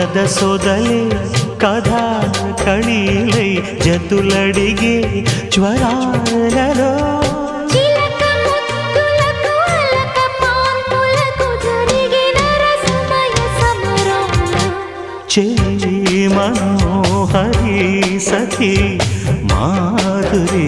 కులద సొదలే కథా కళీలై జతులడిగే జ్వరాలలో చెలి మనోహరి సఖి మాధురి